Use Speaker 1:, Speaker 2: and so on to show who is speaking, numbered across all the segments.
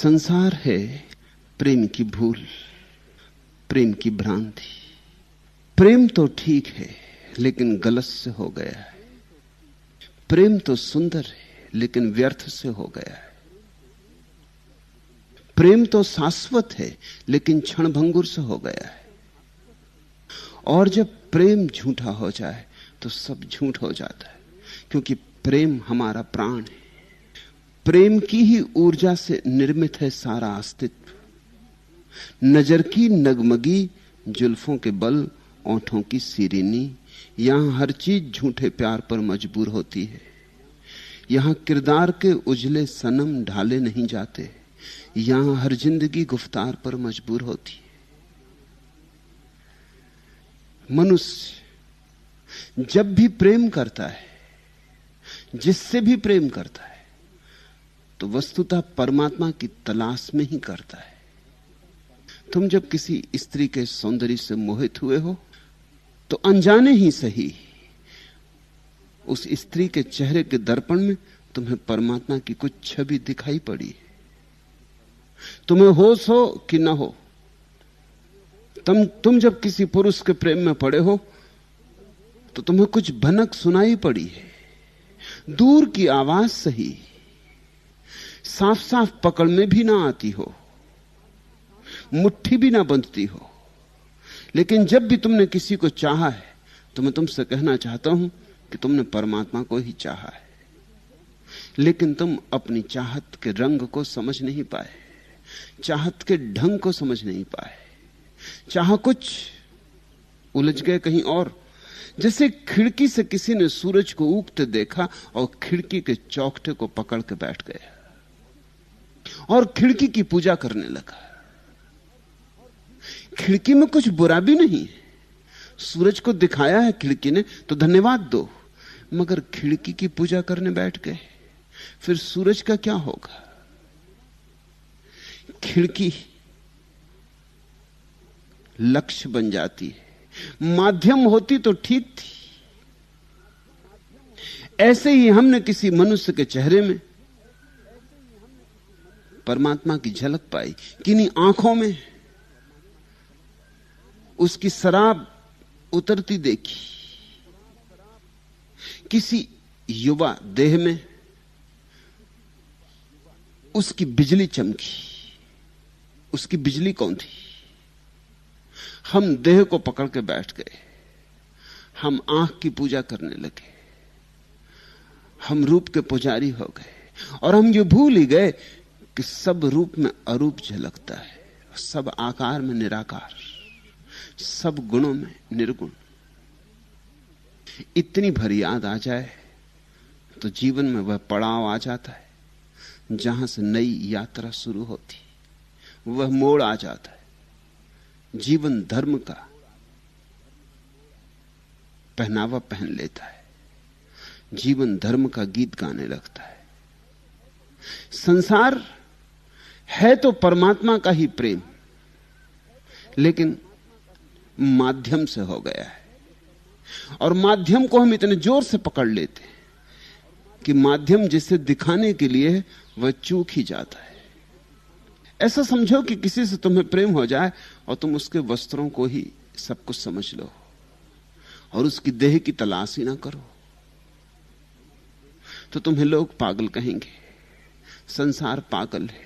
Speaker 1: संसार है प्रेम की भूल, प्रेम की भ्रांति। प्रेम तो ठीक है लेकिन गलत से हो गया है। प्रेम तो सुंदर है लेकिन व्यर्थ से हो गया है। प्रेम तो शाश्वत है लेकिन क्षणभंगुर से हो गया है। और जब प्रेम झूठा हो जाए तो सब झूठ हो जाता है, क्योंकि प्रेम हमारा प्राण है। प्रेम की ही ऊर्जा से निर्मित है सारा अस्तित्व। नजर की नगमगी, जुल्फों के बल, ओंठों की सीरीनी, यहां हर चीज झूठे प्यार पर मजबूर होती है। यहां किरदार के उजले सनम ढाले नहीं जाते, यहां हर जिंदगी गुफ्तार पर मजबूर होती है। मनुष्य जब भी प्रेम करता है, जिससे भी प्रेम करता है, तो वस्तुतः परमात्मा की तलाश में ही करता है। तुम जब किसी स्त्री के सौंदर्य से मोहित हुए हो तो अनजाने ही सही उस स्त्री के चेहरे के दर्पण में तुम्हें परमात्मा की कुछ छवि दिखाई पड़ी। तुम्हें होश हो कि न हो, तुम जब किसी पुरुष के प्रेम में पड़े हो तो तुम्हें कुछ भनक सुनाई पड़ी है। दूर की आवाज सही, साफ साफ पकड़ में भी ना आती हो, मुट्ठी भी ना बंधती हो, लेकिन जब भी तुमने किसी को चाहा है तो मैं तुमसे कहना चाहता हूं कि तुमने परमात्मा को ही चाहा है। लेकिन तुम अपनी चाहत के रंग को समझ नहीं पाए, चाहत के ढंग को समझ नहीं पाए, चाह कुछ, उलझ गए कहीं और। जैसे खिड़की से किसी ने सूरज को उगते देखा और खिड़की के चौखटे को पकड़ के बैठ गया और खिड़की की पूजा करने लगा। खिड़की में कुछ बुरा भी नहीं है, सूरज को दिखाया है खिड़की ने तो धन्यवाद दो, मगर खिड़की की पूजा करने बैठ गए, फिर सूरज का क्या होगा? खिड़की लक्ष्य बन जाती है, माध्यम होती तो ठीक थी। ऐसे ही हमने किसी मनुष्य के चेहरे में परमात्मा की झलक पाई, किन्हीं आंखों में उसकी शराब उतरती देखी, किसी युवा देह में उसकी बिजली चमकी। उसकी बिजली कौन थी? हम देह को पकड़ के बैठ गए, हम आंख की पूजा करने लगे, हम रूप के पुजारी हो गए और हम ये भूल ही गए कि सब रूप में अरूप झलकता है, सब आकार में निराकार, सब गुणों में निर्गुण। इतनी भरी याद आ जाए तो जीवन में वह पड़ाव आ जाता है जहां से नई यात्रा शुरू होती, वह मोड़ आ जाता है। जीवन धर्म का पहनावा पहन लेता है, जीवन धर्म का गीत गाने लगता है। संसार है तो परमात्मा का ही प्रेम, लेकिन माध्यम से हो गया है। और माध्यम को हम इतने जोर से पकड़ लेते हैं कि माध्यम जिसे दिखाने के लिए है वह चूक ही जाता है। ऐसा समझो कि किसी से तुम्हें प्रेम हो जाए और तुम उसके वस्त्रों को ही सब कुछ समझ लो और उसकी देह की तलाश ही ना करो, तो तुम्हें लोग पागल कहेंगे। संसार पागल है।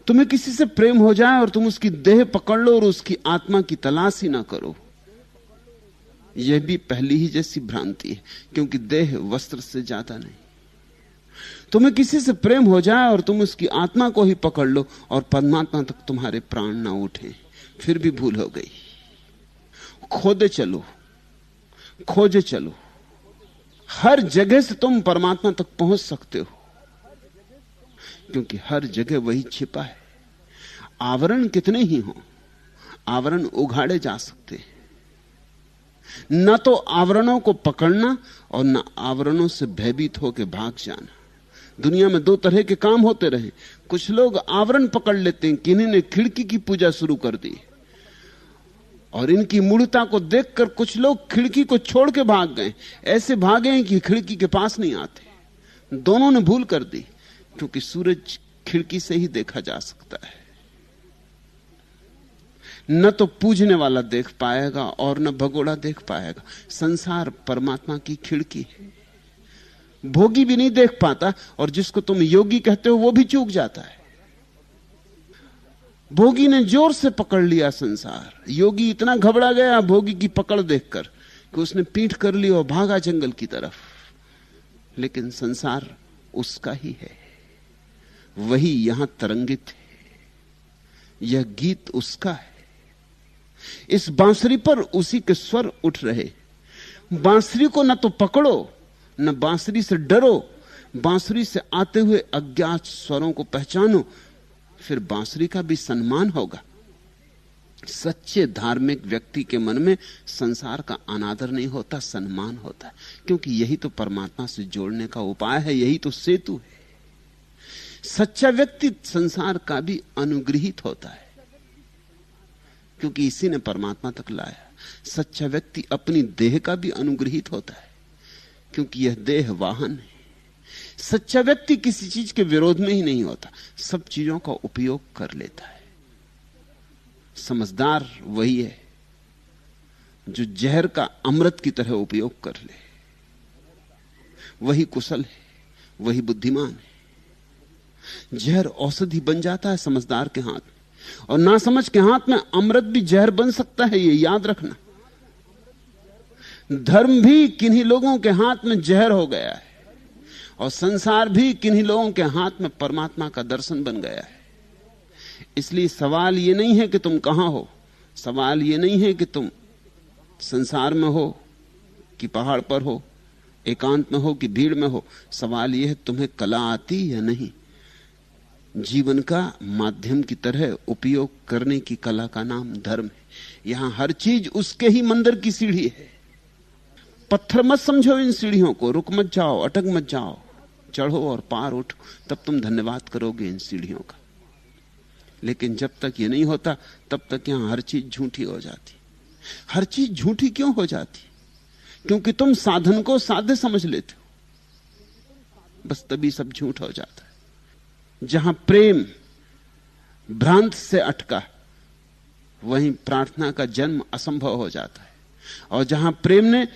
Speaker 1: तुम्हें किसी से प्रेम हो जाए और तुम उसकी देह पकड़ लो और उसकी आत्मा की तलाश ही ना करो, यह भी पहली ही जैसी भ्रांति है, क्योंकि देह वस्त्र से ज्यादा नहीं। तुम्हें किसी से प्रेम हो जाए और तुम उसकी आत्मा को ही पकड़ लो और परमात्मा तक तुम्हारे प्राण ना उठे, फिर भी भूल हो गई। खोदे चलो, खोजे चलो, हर जगह से तुम परमात्मा तक पहुंच सकते हो, क्योंकि हर जगह वही छिपा है। आवरण कितने ही हो, आवरण उघाड़े जा सकते हैं। न तो आवरणों को पकड़ना और न आवरणों से भयभीत होकर भाग जाना। दुनिया में दो तरह के काम होते रहे। कुछ लोग आवरण पकड़ लेते हैं कि इन्होंने खिड़की की पूजा शुरू कर दी, और इनकी मूढ़ता को देखकर कुछ लोग खिड़की को छोड़ के भाग गए। ऐसे भागे हैं कि खिड़की के पास नहीं आते। दोनों ने भूल कर दी, क्योंकि सूरज खिड़की से ही देखा जा सकता है। न तो पूजने वाला देख पाएगा और न भगोड़ा देख पाएगा। संसार परमात्मा की खिड़की है। भोगी भी नहीं देख पाता, और जिसको तुम योगी कहते हो वो भी चूक जाता है। भोगी ने जोर से पकड़ लिया संसार, योगी इतना घबरा गया भोगी की पकड़ देखकर कि उसने पीठ कर ली और भागा जंगल की तरफ। लेकिन संसार उसका ही है, वही यहां तरंगित है, यह गीत उसका है। इस बांसुरी पर उसी के स्वर उठ रहे। बांसुरी को न तो पकड़ो न बांसुरी से डरो, बांसुरी से आते हुए अज्ञात स्वरों को पहचानो, फिर बांसुरी का भी सम्मान होगा। सच्चे धार्मिक व्यक्ति के मन में संसार का अनादर नहीं होता, सम्मान होता है, क्योंकि यही तो परमात्मा से जोड़ने का उपाय है, यही तो सेतु है। सच्चा व्यक्ति संसार का भी अनुग्रहित होता है, क्योंकि इसी ने परमात्मा तक लाया। सच्चा व्यक्ति अपनी देह का भी अनुग्रहित होता है, क्योंकि यह देह वाहन है। सच्चा व्यक्ति किसी चीज के विरोध में ही नहीं होता, सब चीजों का उपयोग कर लेता है। समझदार वही है जो जहर का अमृत की तरह उपयोग कर ले, वही कुशल है, वही बुद्धिमान है। जहर औषधि बन जाता है समझदार के हाथ में, और नासमझ के हाथ में अमृत भी जहर बन सकता है, ये याद रखना। धर्म भी किन्हीं लोगों के हाथ में जहर हो गया है, और संसार भी किन्हीं लोगों के हाथ में परमात्मा का दर्शन बन गया है। इसलिए सवाल यह नहीं है कि तुम कहां हो, सवाल यह नहीं है कि तुम संसार में हो कि पहाड़ पर हो, एकांत में हो कि भीड़ में हो। सवाल यह है तुम्हें कला आती या नहीं। जीवन का माध्यम की तरह उपयोग करने की कला का नाम धर्म है। यहां हर चीज उसके ही मंदिर की सीढ़ी है। पत्थर मत समझो इन सीढ़ियों को, रुक मत जाओ, अटक मत जाओ, चढ़ो और पार उठो, तब तुम धन्यवाद करोगे इन सीढ़ियों का। लेकिन जब तक ये नहीं होता तब तक यहां हर चीज झूठी हो जाती। हर चीज झूठी क्यों हो जाती? क्योंकि तुम साधन को साध्य समझ लेते हो, बस तभी सब झूठ हो जाता है। जहां प्रेम भ्रांत से अटका, वहीं प्रार्थना का जन्म असंभव हो जाता है। और जहां प्रेम ने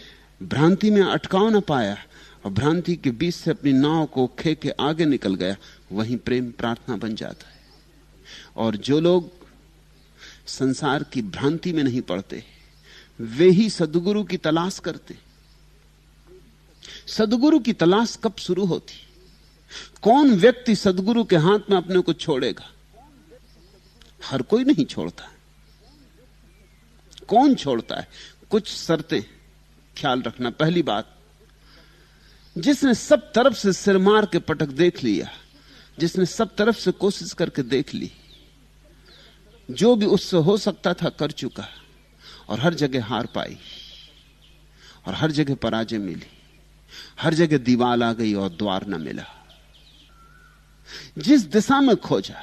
Speaker 1: भ्रांति में अटकाव न पाया और भ्रांति के बीच से अपनी नाव को खे के आगे निकल गया, वहीं प्रेम प्रार्थना बन जाता है। और जो लोग संसार की भ्रांति में नहीं पड़ते, वे ही सद्गुरु की तलाश करते। सद्गुरु की तलाश कब शुरू होती? कौन व्यक्ति सद्गुरु के हाथ में अपने को छोड़ेगा? हर कोई नहीं छोड़ता। कौन छोड़ता है? कुछ शर्तें ख्याल रखना। पहली बात, जिसने सब तरफ से सिर मार के पटक देख लिया, जिसने सब तरफ से कोशिश करके देख ली, जो भी उससे हो सकता था कर चुका, और हर जगह हार पाई और हर जगह पराजय मिली, हर जगह दीवार आ गई और द्वार न मिला। जिस दिशा में खोजा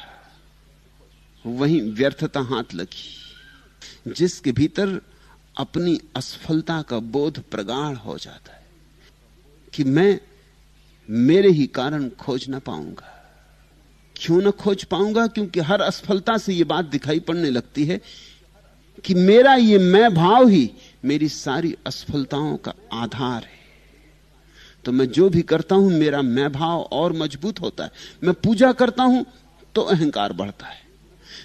Speaker 1: वहीं व्यर्थता हाथ लगी। जिसके भीतर अपनी असफलता का बोध प्रगाढ़ हो जाता है कि मैं मेरे ही कारण खोज ना पाऊंगा। क्यों ना खोज पाऊंगा? क्योंकि हर असफलता से यह बात दिखाई पड़ने लगती है कि मेरा ये मैं भाव ही मेरी सारी असफलताओं का आधार है। तो मैं जो भी करता हूं, मेरा मैं भाव और मजबूत होता है। मैं पूजा करता हूं तो अहंकार बढ़ता है,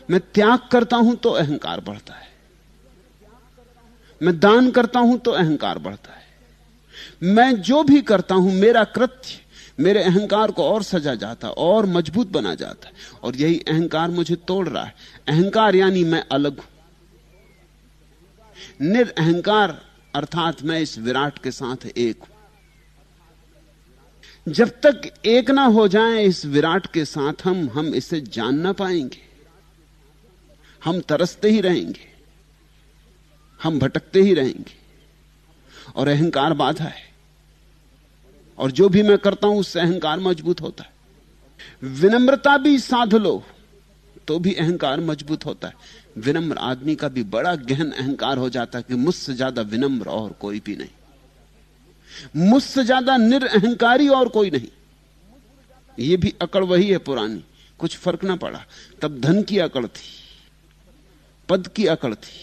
Speaker 1: मैं त्याग करता हूं तो अहंकार बढ़ता है, मैं दान करता हूं तो अहंकार बढ़ता है। मैं जो भी करता हूं, मेरा कृत्य मेरे अहंकार को और सजा जाता, और मजबूत बना जाता है। और यही अहंकार मुझे तोड़ रहा है। अहंकार यानी मैं अलग हूं। निरअहंकार अर्थात मैं इस विराट के साथ एक हूं। जब तक एक ना हो जाएं इस विराट के साथ हम इसे जान ना पाएंगे। हम तरसते ही रहेंगे, हम भटकते ही रहेंगे, और अहंकार बाधा है। और जो भी मैं करता हूं उससे अहंकार मजबूत होता है। विनम्रता भी साध लो तो भी अहंकार मजबूत होता है। विनम्र आदमी का भी बड़ा गहन अहंकार हो जाता है कि मुझसे ज्यादा विनम्र और कोई भी नहीं, मुझसे ज्यादा निरअहंकारी और कोई नहीं। यह भी अकड़ वही है पुरानी कुछ फर्क ना पड़ा। तब धन की अकड़ थी, पद की अकड़ थी,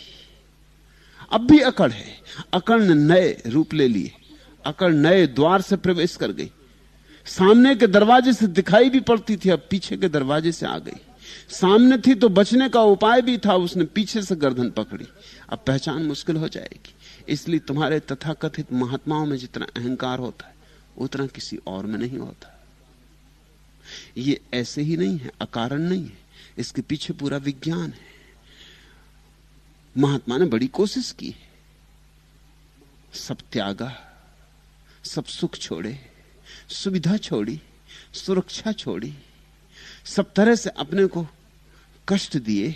Speaker 1: अब भी अकड़ है। अकड़ ने नए रूप ले लिए, अकड़ नए द्वार से प्रवेश कर गई। सामने के दरवाजे से दिखाई भी पड़ती थी, अब पीछे के दरवाजे से आ गई। सामने थी तो बचने का उपाय भी था, उसने पीछे से गर्दन पकड़ी। अब पहचान मुश्किल हो जाएगी। इसलिए तुम्हारे तथाकथित महात्माओं में जितना अहंकार होता है उतना किसी और में नहीं होता। ये ऐसे ही नहीं है, अकारण नहीं है, इसके पीछे पूरा विज्ञान है। महात्मा ने बड़ी कोशिश की है, सब त्यागा, सब सुख छोड़े, सुविधा छोड़ी, सुरक्षा छोड़ी, सब तरह से अपने को कष्ट दिए,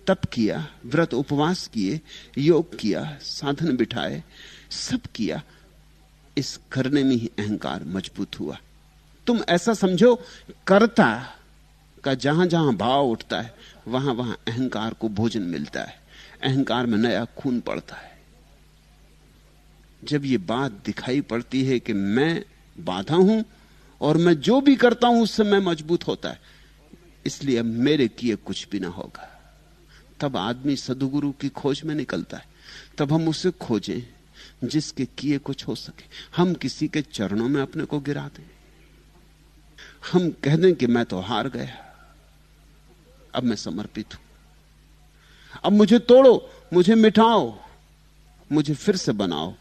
Speaker 1: तप किया, व्रत उपवास किए, योग किया, साधन बिठाए, सब किया। इस करने में ही अहंकार मजबूत हुआ। तुम ऐसा समझो, कर्ता का जहां जहां भाव उठता है वहां वहां अहंकार को भोजन मिलता है, अहंकार में नया खून पड़ता है। जब ये बात दिखाई पड़ती है कि मैं बाधा हूं और मैं जो भी करता हूं उससे मैं मजबूत होता है, इसलिए अब मेरे किए कुछ भी ना होगा, तब आदमी सद्गुरु की खोज में निकलता है। तब हम उसे खोजें जिसके किए कुछ हो सके। हम किसी के चरणों में अपने को गिरा दें, हम कह दें कि मैं तो हार गया, अब मैं समर्पित हूं, अब मुझे तोड़ो, मुझे मिटाओ, मुझे फिर से बनाओ।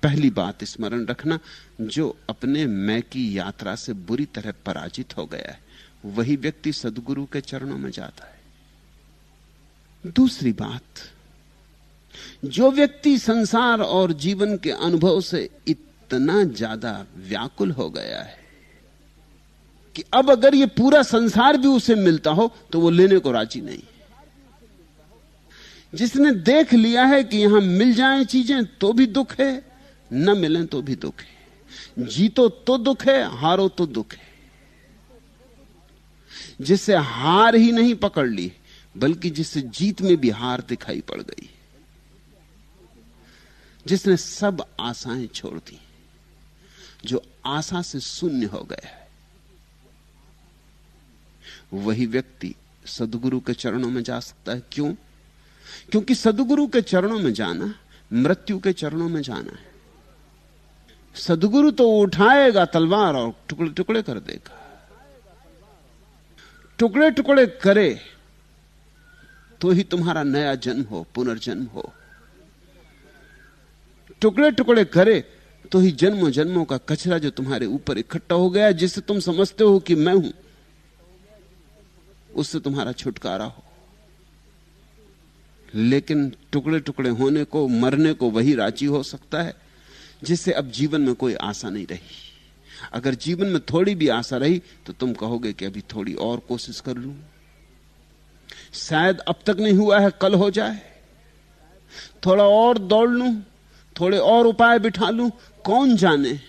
Speaker 1: पहली बात स्मरण रखना, जो अपने मैं की यात्रा से बुरी तरह पराजित हो गया है वही व्यक्ति सद्गुरु के चरणों में जाता है। दूसरी बात, जो व्यक्ति संसार और जीवन के अनुभव से इतना ज्यादा व्याकुल हो गया है कि अब अगर ये पूरा संसार भी उसे मिलता हो तो वो लेने को राजी नहीं, जिसने देख लिया है कि यहां मिल जाएं चीजें तो भी दुख है, न मिलें तो भी दुख है, जीतो तो दुख है, हारो तो दुख है, जिसे हार ही नहीं पकड़ ली बल्कि जिसे जीत में भी हार दिखाई पड़ गई, जिसने सब आशाएं छोड़ दी, जो आशा से शून्य हो गया है, वही व्यक्ति सद्गुरु के चरणों में जा सकता है। क्यों? क्योंकि सद्गुरु के चरणों में जाना मृत्यु के चरणों में जाना है। सद्गुरु तो उठाएगा तलवार और टुकड़े टुकड़े कर देगा, टुकड़े टुकड़े करे तो ही तुम्हारा नया जन्म हो, पुनर्जन्म हो। टुकड़े टुकड़े करे तो ही जन्मों जन्मों का कचरा जो तुम्हारे ऊपर इकट्ठा हो गया, जिसे तुम समझते हो कि मैं हूं, उससे तुम्हारा छुटकारा हो। लेकिन टुकड़े टुकड़े होने को, मरने को वही राजी हो सकता है जिससे अब जीवन में कोई आशा नहीं रही। अगर जीवन में थोड़ी भी आशा रही तो तुम कहोगे कि अभी थोड़ी और कोशिश कर लूं, शायद अब तक नहीं हुआ है कल हो जाए, थोड़ा और दौड़ लूं, थोड़े और उपाय बिठा लूं, कौन जाने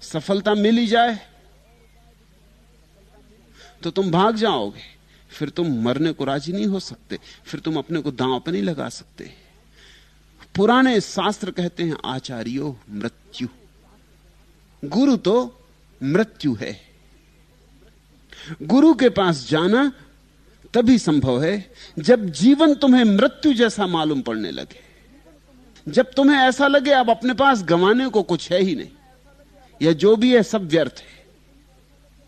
Speaker 1: सफलता मिल ही जाए। तो तुम भाग जाओगे, फिर तुम मरने को राजी नहीं हो सकते, फिर तुम अपने को दांव पर नहीं लगा सकते। पुराने शास्त्र कहते हैं आचार्यो मृत्यु, गुरु तो मृत्यु है। गुरु के पास जाना तभी संभव है जब जीवन तुम्हें मृत्यु जैसा मालूम पड़ने लगे, जब तुम्हें ऐसा लगे अब अपने पास गंवाने को कुछ है ही नहीं, या जो भी है सब व्यर्थ है,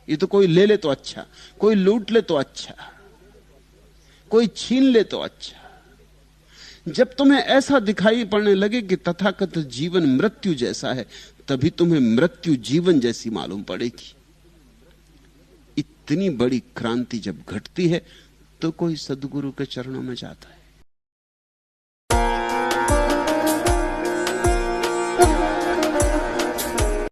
Speaker 1: ये तो कोई ले ले तो अच्छा, कोई लूट ले तो अच्छा, कोई छीन ले तो अच्छा। जब तुम्हें ऐसा दिखाई पड़ने लगे कि तथाकथित जीवन मृत्यु जैसा है, तभी तुम्हें मृत्यु जीवन जैसी मालूम पड़ेगी। इतनी बड़ी क्रांति जब घटती है तो कोई सद्गुरु के चरणों में जाता है।